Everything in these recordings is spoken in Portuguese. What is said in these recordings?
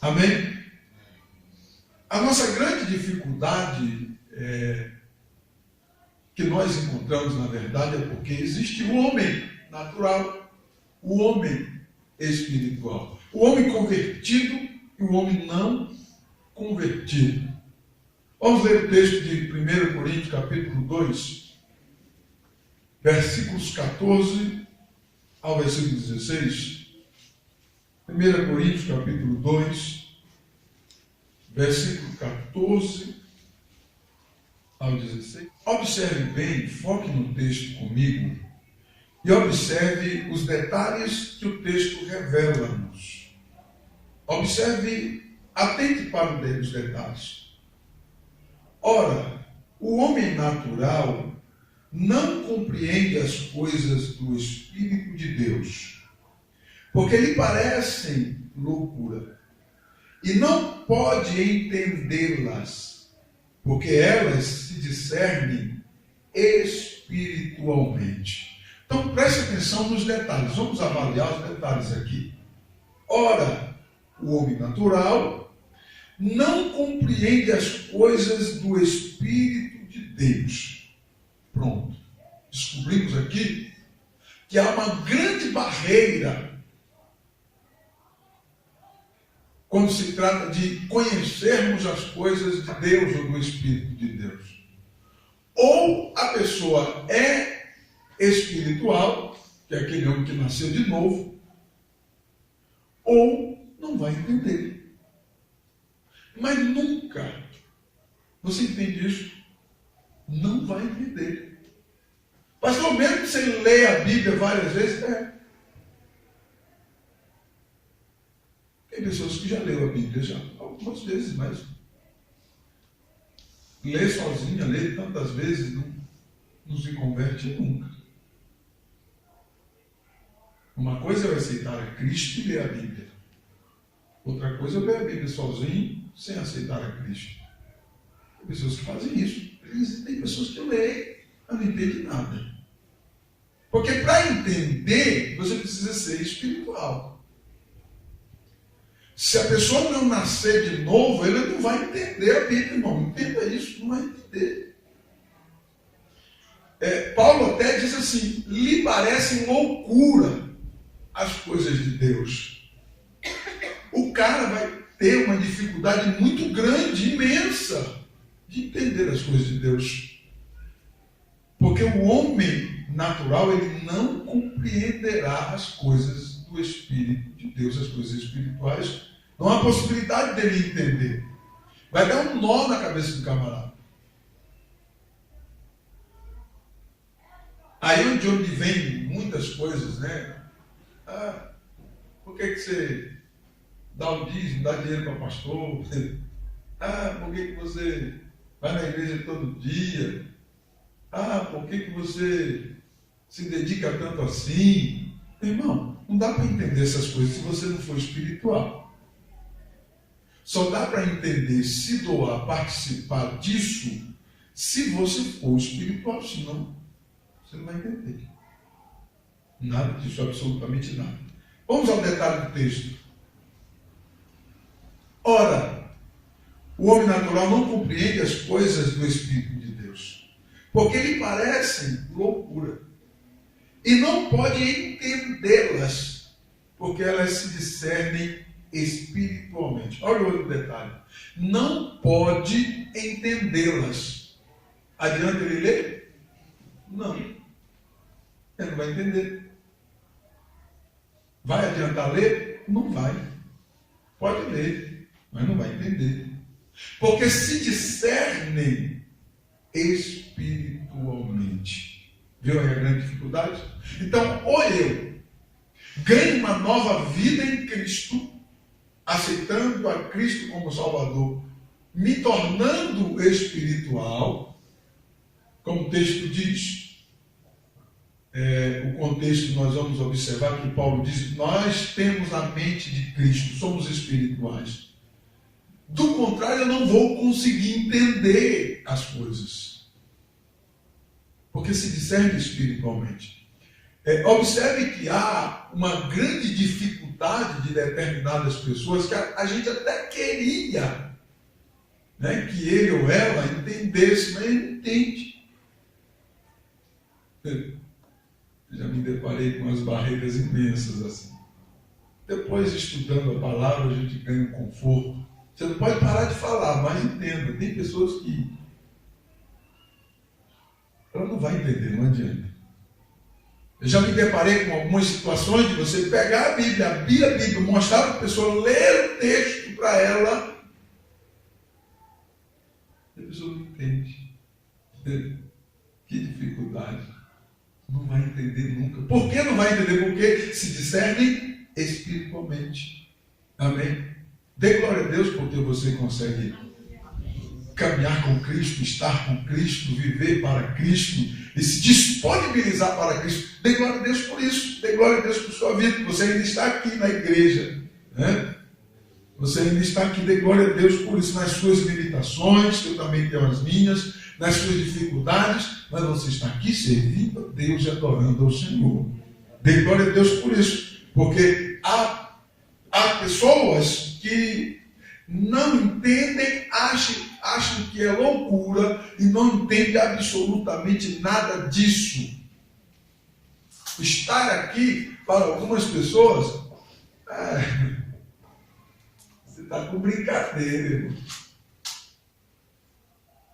Amém? A nossa grande dificuldade que nós encontramos, na verdade, é porque existe o homem natural, o homem espiritual, o homem convertido e o homem não convertido. Vamos ler o texto de 1 Coríntios, capítulo 2, versículos 14 ao versículo 16. 1 Coríntios, capítulo 2, versículo 14 ao 16. Observe bem, foque no texto comigo e observe os detalhes que o texto revela-nos. Observe, atente para os detalhes. Ora, o homem natural não compreende as coisas do Espírito de Deus, porque lhe parecem loucura, e não pode entendê-las, porque elas se discernem espiritualmente. Então preste atenção nos detalhes, vamos avaliar os detalhes aqui. Ora, o homem natural não compreende as coisas do Espírito de Deus. Pronto. Descobrimos aqui que há uma grande barreira quando se trata de conhecermos as coisas de Deus ou do Espírito de Deus. Ou a pessoa é espiritual, que é aquele homem que nasceu de novo, ou não vai entender. Mas nunca, você entende isso? Não vai entender. Pastor, mesmo que você lê a Bíblia várias vezes, Tem pessoas que já leram a Bíblia, já, algumas vezes, mas lê sozinha, lê tantas vezes, não se converte nunca. Uma coisa é eu aceitar a Cristo e ler a Bíblia. Outra coisa é eu ler a Bíblia sozinho, sem aceitar a Cristo. Tem pessoas que fazem isso. Tem pessoas que leem, mas não entendem nada. Porque para entender, você precisa ser espiritual. Se a pessoa não nascer de novo, ele não vai entender a Bíblia, irmão. Entenda isso, não vai entender. Paulo até diz assim, lhe parecem loucura as coisas de Deus. O cara vai ter uma dificuldade muito grande, imensa, de entender as coisas de Deus. Porque o homem natural, ele não compreenderá as coisas do Espírito de Deus, as coisas espirituais. Não há possibilidade dele entender. Vai dar um nó na cabeça do camarada. Aí de onde vem muitas coisas, né? Por que você dá o dízimo, dá dinheiro para pastor? Por que você vai na igreja todo dia? Por que você se dedica tanto assim? Irmão, não dá para entender essas coisas se você não for espiritual. Só dá para entender, se doar, participar disso, se você for espiritual, senão você não vai entender. Nada disso, absolutamente nada. Vamos ao detalhe do texto. Ora, o homem natural não compreende as coisas do Espírito de Deus, porque lhe parecem loucura, e não pode entendê-las, porque elas se discernem espiritualmente. Olha o outro detalhe. Não pode entendê-las. Adianta ele ler? Não. Ele não vai entender. Vai adiantar ler? Não vai. Pode ler, mas não vai entender. Porque se discernem espiritualmente. Viu aí a grande dificuldade? Então, ou eu ganho uma nova vida em Cristo, aceitando a Cristo como Salvador, me tornando espiritual, como o texto diz, o contexto nós vamos observar que Paulo diz, nós temos a mente de Cristo, somos espirituais. Do contrário, eu não vou conseguir entender as coisas. Porque se discerne espiritualmente. Observe que há uma grande dificuldade de determinadas pessoas que a gente até queria, né, que ele ou ela entendesse, mas ele não entende. Já me deparei com umas barreiras imensas assim. Depois, estudando a palavra, a gente ganha um conforto. Você não pode parar de falar, mas entenda. Tem pessoas que ela não vai entender, não adianta. Eu já me deparei com algumas situações de você pegar a Bíblia, abrir a Bíblia, mostrar para a pessoa, ler o texto para ela, e a pessoa não entende. Que dificuldade. Não vai entender nunca. Por que não vai entender? Porque se discernem espiritualmente. Amém? Dê glória a Deus porque você consegue caminhar com Cristo, estar com Cristo, viver para Cristo e se disponibilizar para Cristo. Dê glória a Deus por isso. Dê glória a Deus por sua vida. Você ainda está aqui na igreja, né? Você ainda está aqui. Dê glória a Deus por isso. Nas suas limitações, eu também tenho as minhas, nas suas dificuldades, mas você está aqui servindo a Deus e adorando ao Senhor. Dê glória a Deus por isso. Porque há pessoas que não entendem, acham que é loucura e não entendem absolutamente nada disso. Estar aqui, para algumas pessoas, você está com brincadeira, irmão.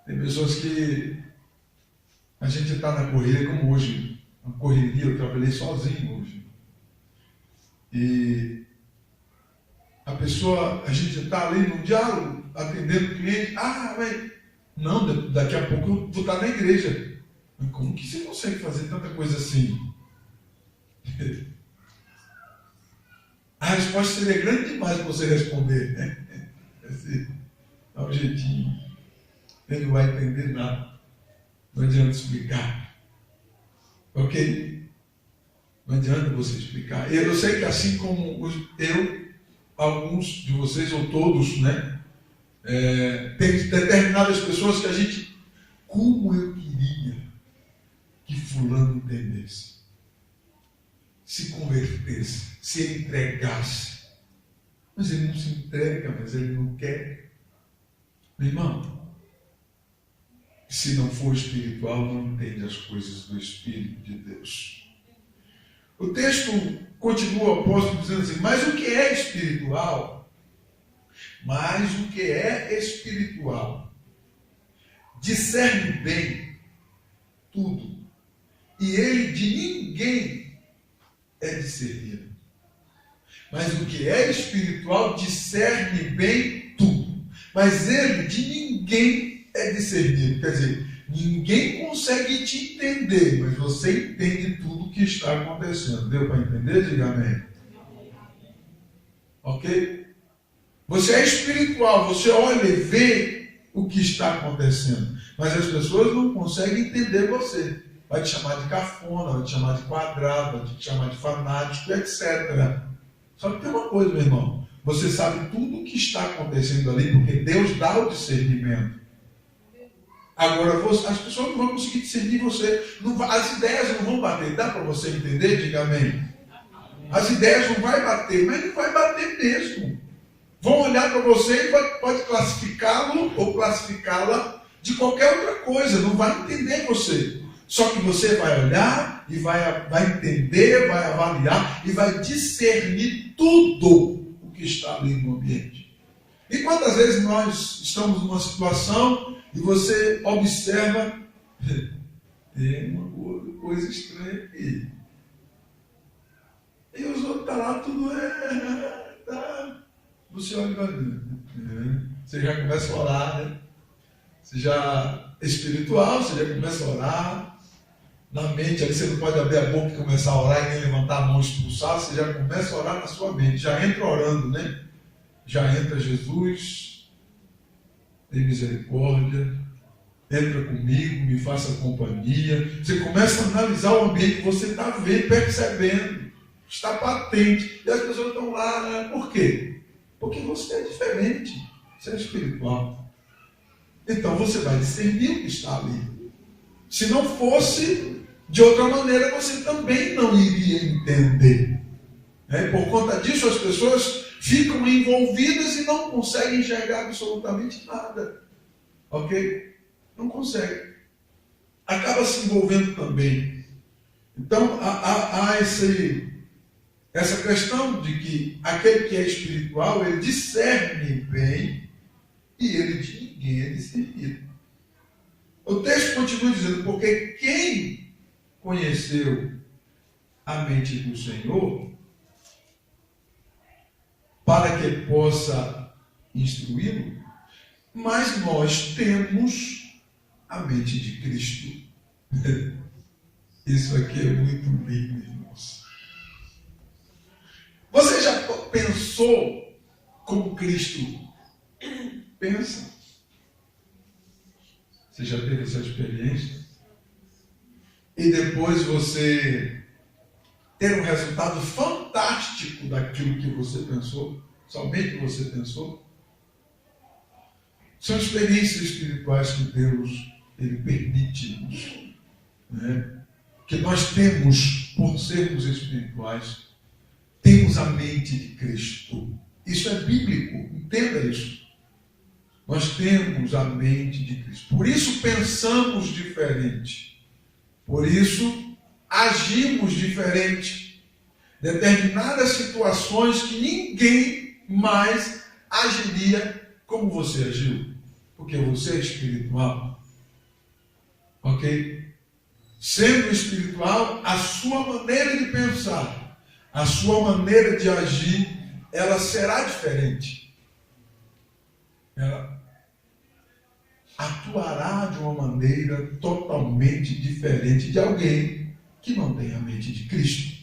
Tem pessoas que a gente está na correria, como hoje, na correria, eu trabalhei sozinho hoje. E a pessoa, a gente está ali no diálogo, atendendo o cliente. Mas não, daqui a pouco eu vou estar na igreja. Mas como que você consegue fazer tanta coisa assim? A resposta seria grande demais para você responder, né? Dá um jeitinho. Ele não vai entender nada. Não adianta explicar. Ok? Não adianta você explicar. Eu sei que assim como alguns de vocês, ou todos, né? Tem determinadas pessoas que a gente, como eu queria que fulano entendesse, se convertesse, se entregasse. Mas ele não se entrega, mas ele não quer. Meu irmão, se não for espiritual, não entende as coisas do Espírito de Deus. O texto continua, o apóstolo dizendo assim, mas o que é espiritual? Mas o que é espiritual discerne bem tudo, e ele de ninguém é discernido. Mas o que é espiritual discerne bem tudo, mas ele de ninguém é discernido. Quer dizer, ninguém consegue te entender, mas você entende tudo o que está acontecendo. Deu para entender? Diga amém. Ok? Você é espiritual, você olha e vê o que está acontecendo, mas as pessoas não conseguem entender você. Vai te chamar de cafona, vai te chamar de quadrado, vai te chamar de fanático, etc. Só que tem uma coisa, meu irmão, você sabe tudo o que está acontecendo ali, porque Deus dá o discernimento. Agora, as pessoas não vão conseguir discernir você. As ideias não vão bater. Dá para você entender? Diga amém. As ideias não vão bater, mas não vai bater mesmo. Vão olhar para você e pode classificá-lo ou classificá-la de qualquer outra coisa. Não vai entender você. Só que você vai olhar e vai entender, vai avaliar e vai discernir tudo o que está ali no ambiente. E quantas vezes nós estamos numa situação e você observa, tem uma coisa estranha aqui. E os outros estão lá, tudo tá. Você olha e vai ver. Você já começa a orar, né? Você já é espiritual, você já começa a orar. Na mente, ali você não pode abrir a boca e começar a orar e nem levantar a mão e expulsar. Você já começa a orar na sua mente. Já entra orando, né? Já entra Jesus. Tem misericórdia, entra comigo, me faça companhia. Você começa a analisar o ambiente que você está vendo, percebendo, está patente. E as pessoas estão lá, né? Por quê? Porque você é diferente, você é espiritual. Então você vai discernir o que está ali. Se não fosse, De outra maneira, você também não iria entender. Por conta disso, as pessoas ficam envolvidas e não conseguem enxergar absolutamente nada. Ok? Não conseguem. Acaba se envolvendo também. Então, há essa questão de que aquele que é espiritual, ele discerne bem e ele de ninguém é discernido. O texto continua dizendo, porque quem conheceu a mente do Senhor, para que possa instruí-lo, mas nós temos a mente de Cristo. Isso aqui é muito lindo, irmãos. Você já pensou como Cristo pensa? Você já teve essa experiência? E depois você ter um resultado fantástico daquilo que você pensou, somente que você pensou? São experiências espirituais que Deus ele permite, né? Que nós temos, por sermos espirituais, temos a mente de Cristo. Isso é bíblico, entenda isso. Nós temos a mente de Cristo. Por isso pensamos diferente. Por isso agimos diferente. Determinadas situações que ninguém mais agiria como você agiu. Porque você é espiritual. Ok? Sendo espiritual, a sua maneira de pensar, a sua maneira de agir, ela será diferente. Ela atuará de uma maneira totalmente diferente de alguém que não tem a mente de Cristo.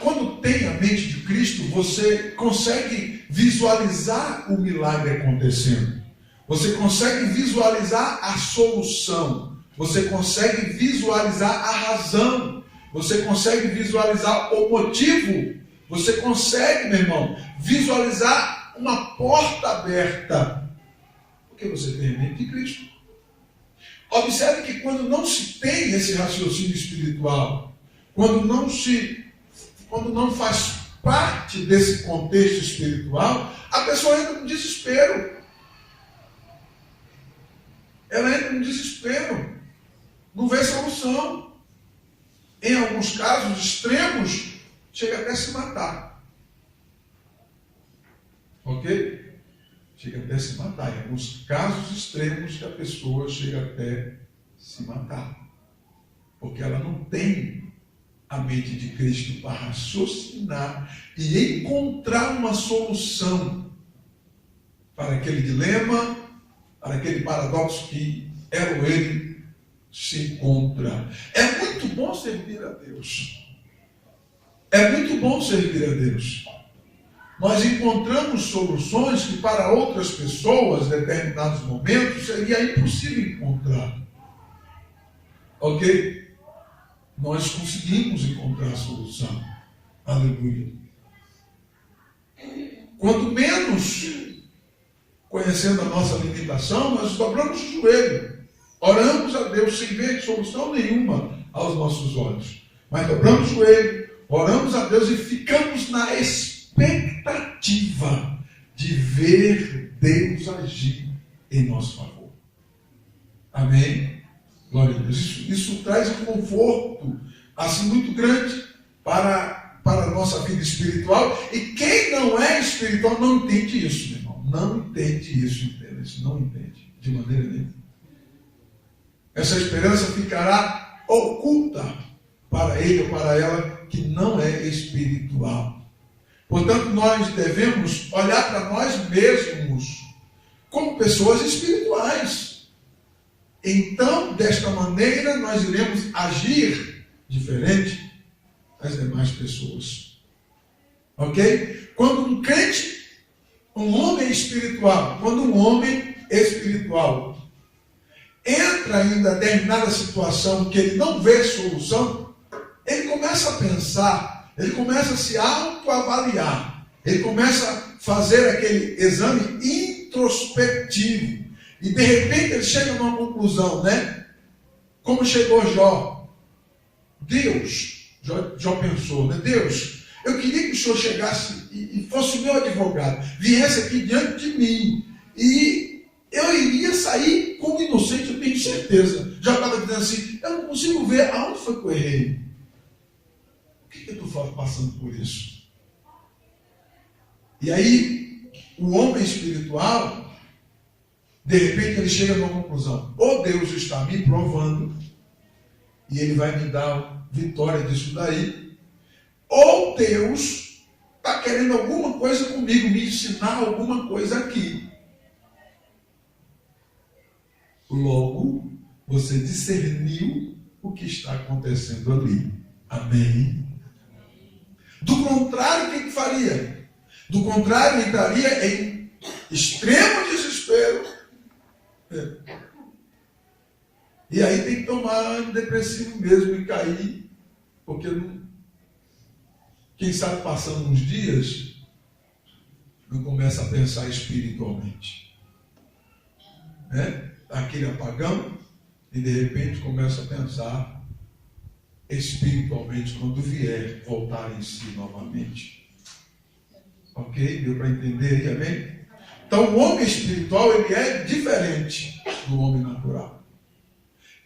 Quando tem a mente de Cristo, você consegue visualizar o milagre acontecendo. Você consegue visualizar a solução. Você consegue visualizar a razão. Você consegue visualizar o motivo. Você consegue, meu irmão, visualizar uma porta aberta. Porque você tem a mente de Cristo. Observe que quando não se tem esse raciocínio espiritual, quando não faz parte desse contexto espiritual, a pessoa entra no desespero. Ela entra no desespero. Não vê solução. Em alguns casos extremos, chega até a se matar. Ok? Chega até a se matar. Em alguns casos extremos que a pessoa chega até se matar. Porque ela não tem a mente de Cristo para raciocinar e encontrar uma solução para aquele dilema, para aquele paradoxo que ela ou ele se encontra. É muito bom servir a Deus. É muito bom servir a Deus. Nós encontramos soluções que para outras pessoas, em determinados momentos, seria impossível encontrar. Ok? Nós conseguimos encontrar a solução. Aleluia. Quanto menos conhecendo a nossa limitação, nós dobramos o joelho. Oramos a Deus sem ver solução nenhuma aos nossos olhos. Mas dobramos o joelho, oramos a Deus e ficamos na expectativa de ver Deus agir em nosso favor. Amém? Glória a Deus. Isso traz um conforto assim muito grande para a nossa vida espiritual. E quem não é espiritual não entende isso, meu irmão. Não entende isso, entende? Isso não entende de maneira nenhuma. Essa esperança ficará oculta para ele ou para ela que não é espiritual. Portanto, nós devemos olhar para nós mesmos como pessoas espirituais. Então, desta maneira, nós iremos agir diferente das demais pessoas. Ok? Quando um crente, um homem espiritual, entra em determinada situação que ele não vê solução, ele começa a pensar, ele começa a se autoavaliar, ele começa a fazer aquele exame introspectivo, e de repente ele chega a uma conclusão, né? Como chegou Jó? Deus, Jó pensou, né? Deus, eu queria que o Senhor chegasse e fosse o meu advogado, viesse aqui diante de mim, e eu iria sair como inocente, eu tenho certeza. Já estava dizendo assim, eu não consigo ver aonde foi que eu errei. Por que eu estou passando por isso? E aí, o homem espiritual, de repente ele chega numa conclusão: ou Deus está me provando, e Ele vai me dar vitória disso daí, ou Deus está querendo alguma coisa comigo, me ensinar alguma coisa aqui. Logo, você discerniu o que está acontecendo ali. Amém? Do contrário, o que faria? Do contrário, entraria em extremo desespero. E aí tem que tomar depressivo mesmo e cair, porque não, quem sabe passando uns dias, não começa a pensar espiritualmente. Aquele apagão, e de repente começa a pensar espiritualmente quando vier voltar em si novamente. Ok? Deu para entender aí, amém? Então o homem espiritual, ele é diferente do homem natural.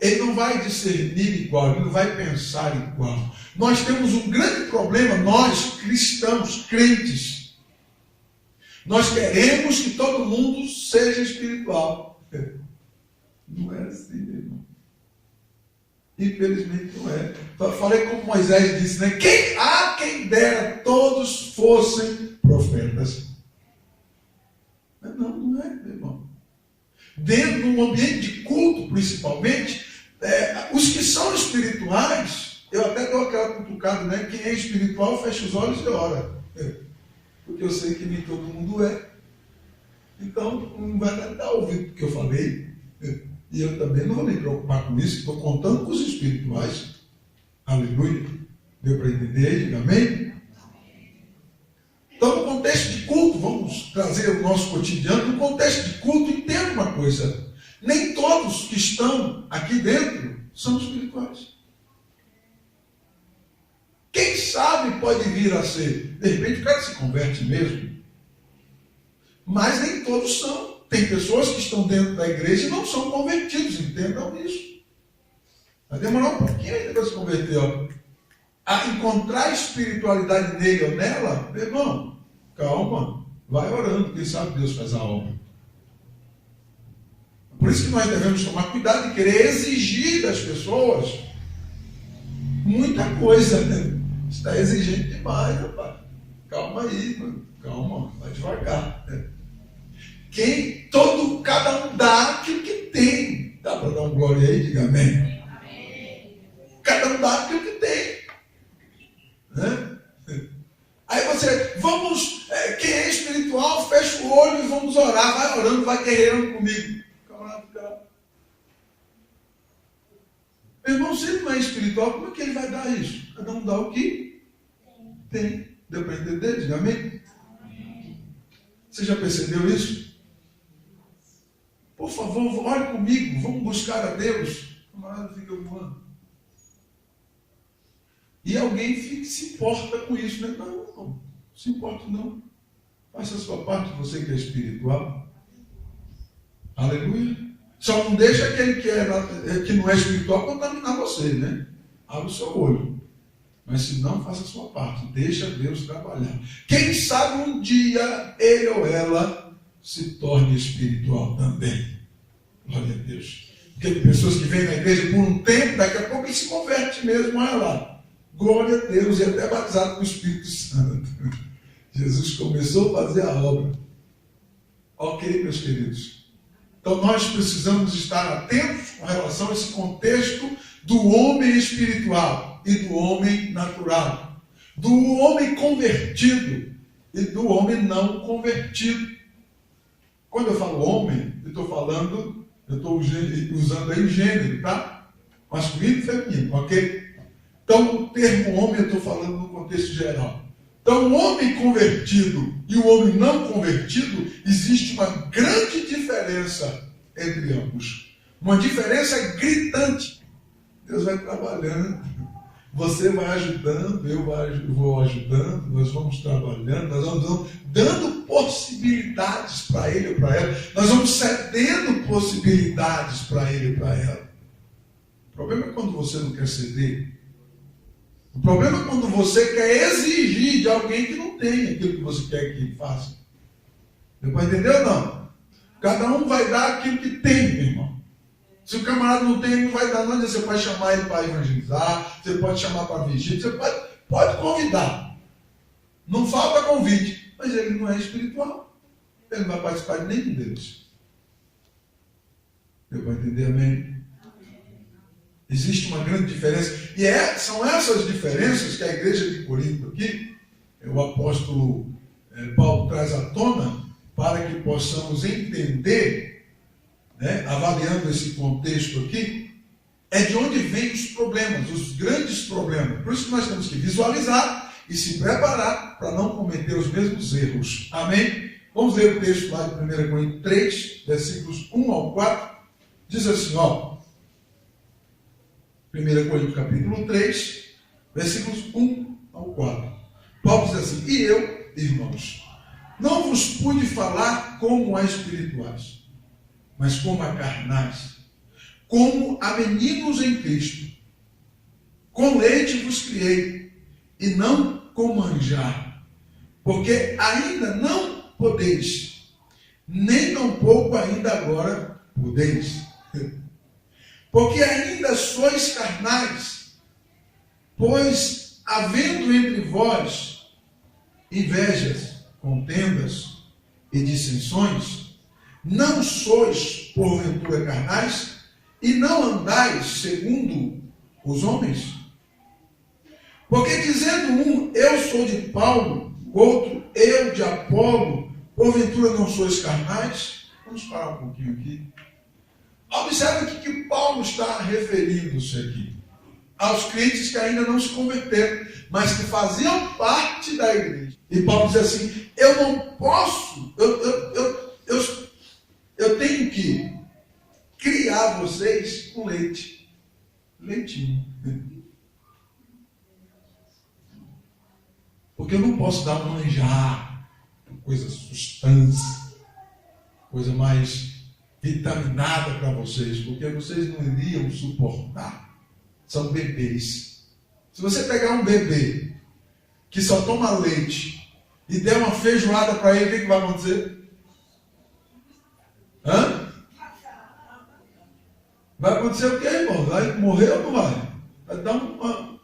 Ele não vai discernir igual, ele não vai pensar igual. Nós temos um grande problema, nós cristãos, crentes. Nós queremos que todo mundo seja espiritual. Não é assim, meu irmão. Infelizmente não é. Então, eu falei como Moisés disse, né? Quem dera todos fossem profetas. Mas não é, meu irmão. Dentro de um ambiente de culto, principalmente, os que são espirituais, eu até dou aquela cutucada, né? Quem é espiritual, fecha os olhos e ora. Porque eu sei que nem todo mundo é. Então, não vai dar ouvido o que eu falei. E eu também não vou me preocupar com isso, estou contando com os espirituais. Aleluia. Deu para entender? Amém? Então, no contexto de culto, vamos trazer o nosso cotidiano. No contexto de culto, entenda uma coisa. Nem todos que estão aqui dentro são espirituais. Quem sabe pode vir a ser. De repente o cara se converte mesmo. Mas nem todos são. Tem pessoas que estão dentro da igreja e não são convertidos. Entendam isso. Vai demorar um pouquinho ainda para se converter. A encontrar espiritualidade nele ou nela, meu irmão, calma. Vai orando. Quem sabe Deus faz a obra. Por isso que nós devemos tomar cuidado e querer exigir das pessoas muita coisa, né? Está exigente demais, rapaz. Calma aí, mano. Calma, vai devagar. Né? Cada um dá aquilo que tem. Dá para dar um glória aí? Diga amém. Cada um dá aquilo que tem. Né? Aí você, quem é espiritual, fecha o olho e vamos orar. Vai orando, vai guerreando comigo. Meu irmão, se ele não é espiritual, como é que ele vai dar isso? Cada um dá o que tem. Deu para entender? Diga amém? Você já percebeu isso? Por favor, ore comigo, vamos buscar a Deus. O camarada fica voando. E alguém se importa com isso, né? Não se importa não. Faça a sua parte, você que é espiritual. Aleluia. Só não deixa aquele que não é espiritual contaminar você, né? Abre o seu olho. Mas se não, faça a sua parte. Deixa Deus trabalhar. Quem sabe um dia ele ou ela se torne espiritual também. Glória a Deus. Porque tem pessoas que vêm na igreja por um tempo, daqui a pouco ele se converte mesmo. Olha lá. Glória a Deus. E até batizado com o Espírito Santo. Jesus começou a fazer a obra. Ok, meus queridos. Então nós precisamos estar atentos com relação a esse contexto do homem espiritual e do homem natural, do homem convertido e do homem não convertido. Quando eu falo homem, eu estou usando aí o gênero, tá? Masculino e feminino, ok? Então o termo homem eu estou falando no contexto geral. Então o homem convertido e o homem não convertido, existe uma grande diferença entre ambos. Uma diferença gritante. Deus vai trabalhando. Você vai ajudando, eu vou ajudando, nós vamos trabalhando, nós vamos dando possibilidades para ele ou para ela, nós vamos cedendo possibilidades para ele ou para ela. O problema é quando você não quer ceder. O problema é quando você quer exigir de alguém que não tem aquilo que você quer que ele faça. Deu para entender ou não? Cada um vai dar aquilo que tem, meu irmão. Se o camarada não tem, não vai dar nada. Você pode chamar ele para evangelizar, você pode chamar para vigília, você pode convidar. Não falta convite, mas ele não é espiritual. Ele não vai participar de nenhum deles. Deu para entender, amém? Existe uma grande diferença. E são essas diferenças que a igreja de Corinto aqui, o apóstolo Paulo traz à tona, para que possamos entender, avaliando esse contexto aqui, é de onde vêm os problemas, os grandes problemas. Por isso que nós temos que visualizar e se preparar para não cometer os mesmos erros. Amém? Vamos ler o texto lá de 1 Coríntios 3, versículos 1 ao 4. Diz assim, 1 Coríntios capítulo 3, versículos 1 ao 4. Paulo diz assim: e eu, irmãos, não vos pude falar como a espirituais, mas como a carnais, como a meninos em Cristo. Com leite vos criei, e não com manjar, porque ainda não podeis, nem tampouco ainda agora podeis. Porque ainda sois carnais, pois havendo entre vós invejas, contendas e dissensões, não sois porventura carnais, e não andais segundo os homens? Porque dizendo um, eu sou de Paulo, o outro, eu de Apolo, porventura não sois carnais? Vamos parar um pouquinho aqui. Observe o que Paulo está referindo-se aqui. Aos crentes que ainda não se converteram, mas que faziam parte da igreja. E Paulo diz assim: eu não posso, eu tenho que criar vocês com leite. Leitinho. Porque eu não posso dar um manjar, coisa substância, coisa mais vitaminada para vocês, porque vocês não iriam suportar. São bebês. Se você pegar um bebê que só toma leite e der uma feijoada para ele, o que vai acontecer? Vai acontecer o quê, irmão? Vai morrer ou não vai? Vai dar um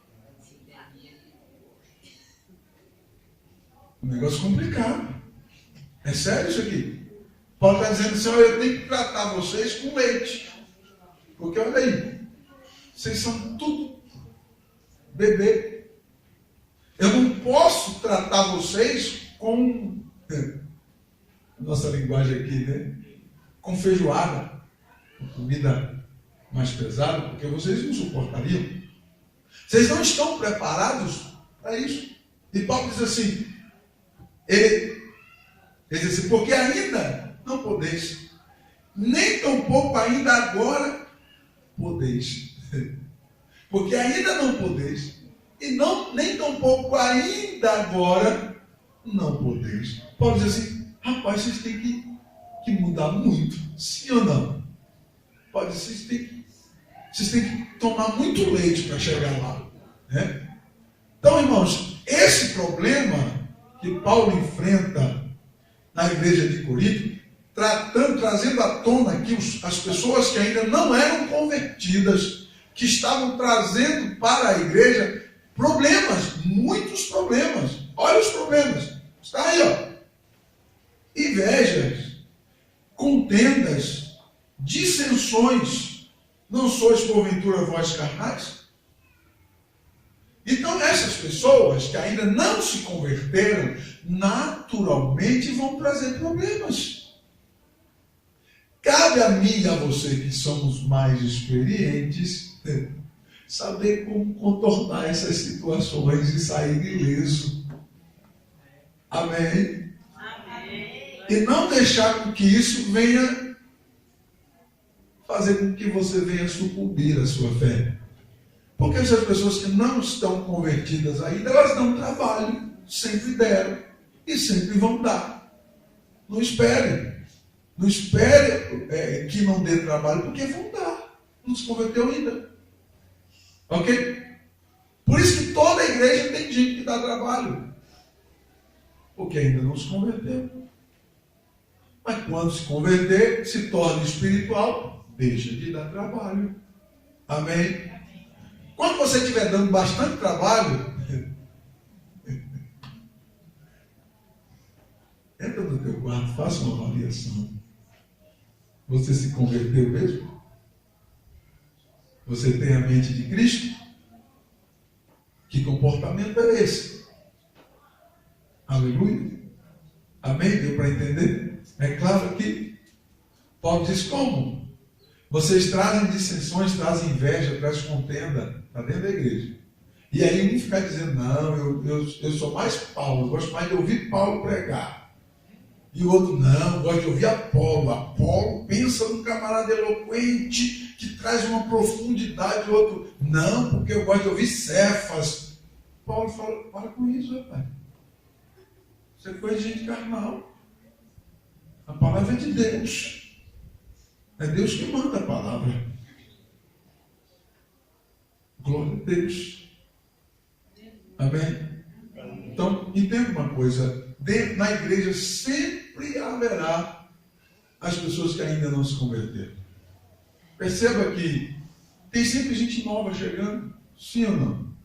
negócio complicado. É sério isso aqui? Paulo está dizendo assim: eu tenho que tratar vocês com leite. Porque olha aí, vocês são tudo bebê. Eu não posso tratar vocês com, nossa linguagem aqui, né? Com feijoada, com comida mais pesada, porque vocês não suportariam. Vocês não estão preparados para isso. E Paulo diz assim, ele diz assim, porque ainda não podeis, nem tampouco ainda agora podeis. Porque ainda não podeis, e nem tampouco ainda agora não podeis. Paulo diz assim, rapaz, vocês têm que mudar muito, sim ou não? Pode, vocês têm que tomar muito leite para chegar lá. Né? Então, irmãos, esse problema que Paulo enfrenta na igreja de Corinto, trazendo à tona aqui as pessoas que ainda não eram convertidas, que estavam trazendo para a igreja problemas, muitos problemas. Olha os problemas. Está aí, invejas, contendas, dissensões. Não sois porventura vós carnais? Então essas pessoas que ainda não se converteram, naturalmente vão trazer problemas. Cabe a mim e a você, que somos mais experientes, saber como contornar essas situações e sair ileso. Amém? Amém? E não deixar com que isso venha fazer com que você venha sucumbir à sua fé. Porque essas pessoas que não estão convertidas ainda, elas dão trabalho, sempre deram e sempre vão dar. Não espere. Não espere que não dê trabalho, porque vão dar. Não se converteu ainda. Ok? Por isso que toda a igreja tem gente que dá trabalho. Porque ainda não se converteu. Mas quando se converter, se torna espiritual, deixa de dar trabalho. Amém? Quando você estiver dando bastante trabalho, entra no teu quarto, faça uma avaliação. Você se converteu mesmo? Você tem a mente de Cristo? Que comportamento é esse? Aleluia. Amém? Deu para entender? É claro que Paulo diz como? Vocês trazem dissensões, trazem inveja, trazem contenda para dentro da igreja. E aí um fica dizendo, não, eu sou mais Paulo, eu gosto mais de ouvir Paulo pregar. E o outro, não, gosto de ouvir Apolo. Apolo pensa num camarada eloquente que traz uma profundidade. O outro, não, porque eu gosto de ouvir Cefas. Paulo fala, para com isso, rapaz. Você foi gente carnal. A palavra é de Deus. É Deus que manda a palavra. Glória a Deus. Amém? Então, entenda uma coisa. Na igreja sempre haverá as pessoas que ainda não se converteram. Perceba que tem sempre gente nova chegando. Sim ou não?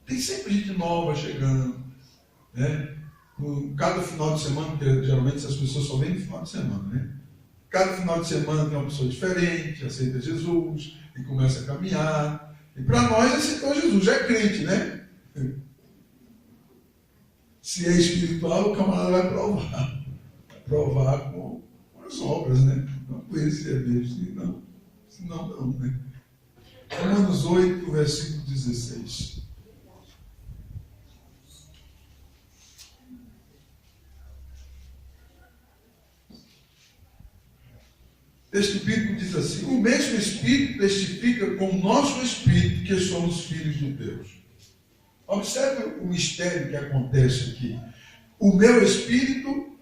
Tem sempre gente nova chegando. Né? Cada final de semana, porque geralmente essas pessoas só vêm no final de semana, né? Cada final de semana tem uma pessoa diferente, aceita Jesus e começa a caminhar. E para nós aceitou Jesus, já é crente, né? Se é espiritual, o camarada vai provar. Vai provar com as obras, né? Não conhecer Deus, senão não, né? Romanos 8, versículo 16. Este bíblico diz assim: o mesmo Espírito testifica com o nosso Espírito que somos filhos de Deus. Observe o mistério que acontece aqui. O meu Espírito,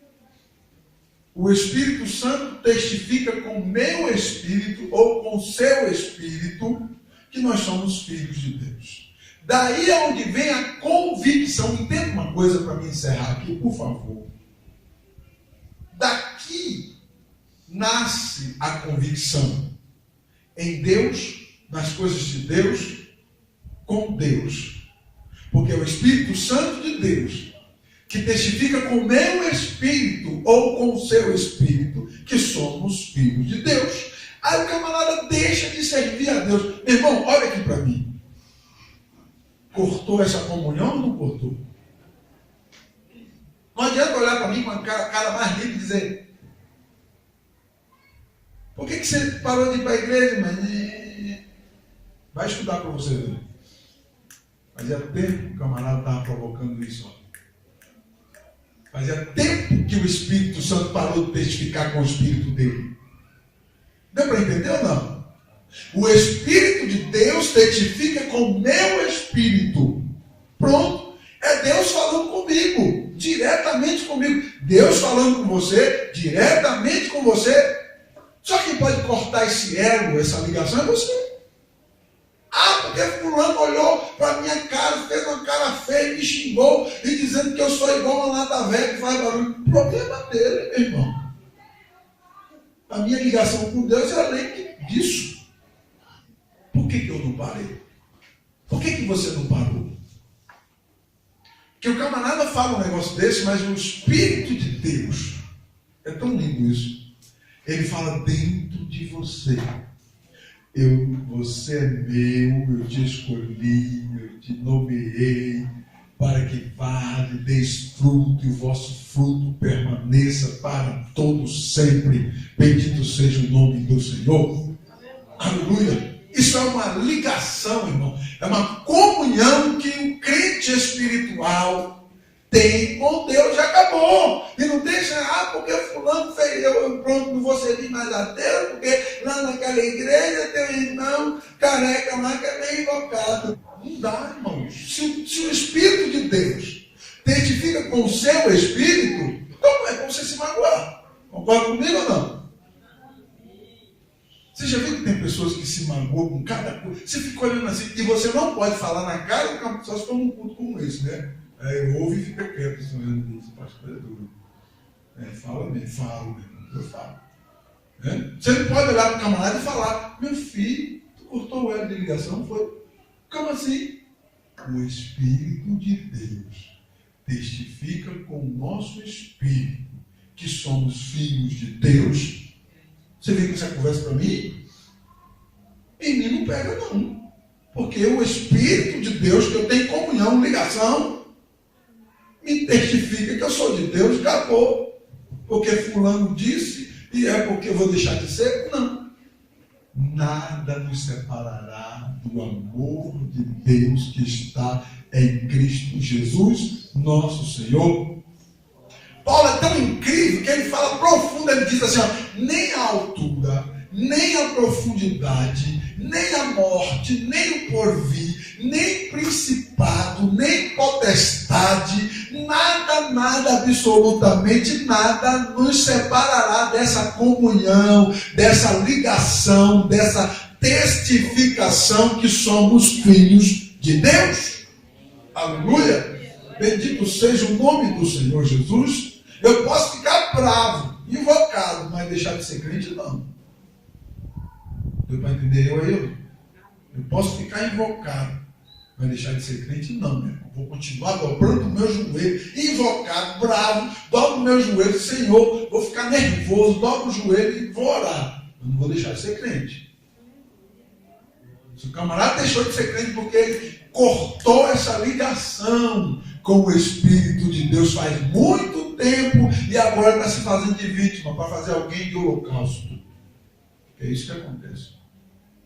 o Espírito Santo testifica com o meu Espírito, ou com o seu Espírito, que nós somos filhos de Deus. Daí é onde vem a convicção. Entenda uma coisa para me encerrar aqui, por favor. Daqui nasce a convicção em Deus, nas coisas de Deus, com Deus. Porque é o Espírito Santo de Deus que testifica com o meu Espírito ou com o seu Espírito que somos filhos de Deus. Aí o camarada deixa de servir a Deus. Meu irmão, olha aqui para mim. Cortou essa comunhão ou não cortou? Não adianta olhar para mim com a cara mais limpa e dizer: por que você parou de ir para a igreja, mãe? Vai estudar para você ver. Fazia tempo que o camarada estava provocando isso. Fazia tempo que o Espírito Santo parou de testificar com o Espírito dele. Deu para entender ou não? O Espírito de Deus testifica com o meu Espírito. Pronto. É Deus falando comigo. Diretamente comigo. Deus falando com você. Diretamente com você. Só quem pode cortar esse elo, essa ligação, é você. Ah, porque fulano olhou para minha cara, fez uma cara feia, me xingou, e dizendo que eu sou igual uma lata velha que faz barulho. O problema dele, meu irmão. A minha ligação com Deus é além disso. Por que eu não parei? Por que você não parou? Porque o camarada fala um negócio desse, mas o Espírito de Deus, é tão lindo isso, ele fala dentro de você. Você é meu, eu te escolhi, eu te nomeei, para que vale, deis fruto, e o vosso fruto permaneça para todos sempre. Bendito seja o nome do Senhor. Aleluia. Isso é uma ligação, irmão. É uma comunhão que o crente espiritual tem com Deus, já acabou. E não deixa, porque fulano fez, eu pronto, não vou servir mais a Deus, porque lá naquela igreja tem um irmão careca lá que é meio invocado. Não dá, irmãos. Se o Espírito de Deus testifica com o seu Espírito, como é que você se magoar? Concorda comigo ou não? Você já viu que tem pessoas que se magoam com cada coisa? Você fica olhando assim, e você não pode falar na cara, só se for num culto como esse, né? Ouve e fica quieto, assim, esse pastor é duro. Fala mesmo, eu falo. Você não pode olhar para o camarada e falar, meu filho, tu cortou o elo de ligação, foi? Como assim? O Espírito de Deus testifica com o nosso Espírito que somos filhos de Deus. Você vem com essa conversa para mim? Em mim não pega não. Porque o Espírito de Deus, que eu tenho comunhão, ligação, me testifica que eu sou de Deus, acabou. Porque fulano disse, e é porque eu vou deixar de ser? Não. Nada nos separará do amor de Deus que está em Cristo Jesus, nosso Senhor. Paulo é tão incrível que ele fala profundo, ele diz assim, nem a altura, nem a profundidade, nem a morte, nem o porvir, nem principado, nem potestade, nada, absolutamente nada nos separará dessa comunhão, dessa ligação, dessa testificação que somos filhos de Deus. Aleluia! Bendito seja o nome do Senhor Jesus. Eu posso ficar bravo, invocado, mas deixar de ser crente, não. Deu para entender eu? Eu posso ficar invocado, mas deixar de ser crente, não, meu irmão. Vou continuar dobrando o meu joelho, invocado, bravo, dobro o meu joelho, Senhor, vou ficar nervoso, dobro o joelho e vou orar. Eu não vou deixar de ser crente. Se o camarada deixou de ser crente porque ele cortou essa ligação com o Espírito de Deus faz muito tempo e agora está se fazendo de vítima para fazer alguém de holocausto. É isso que acontece.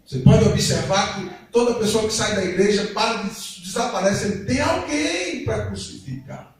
Você pode observar que toda pessoa que sai da igreja, desaparece, ele tem alguém para crucificar.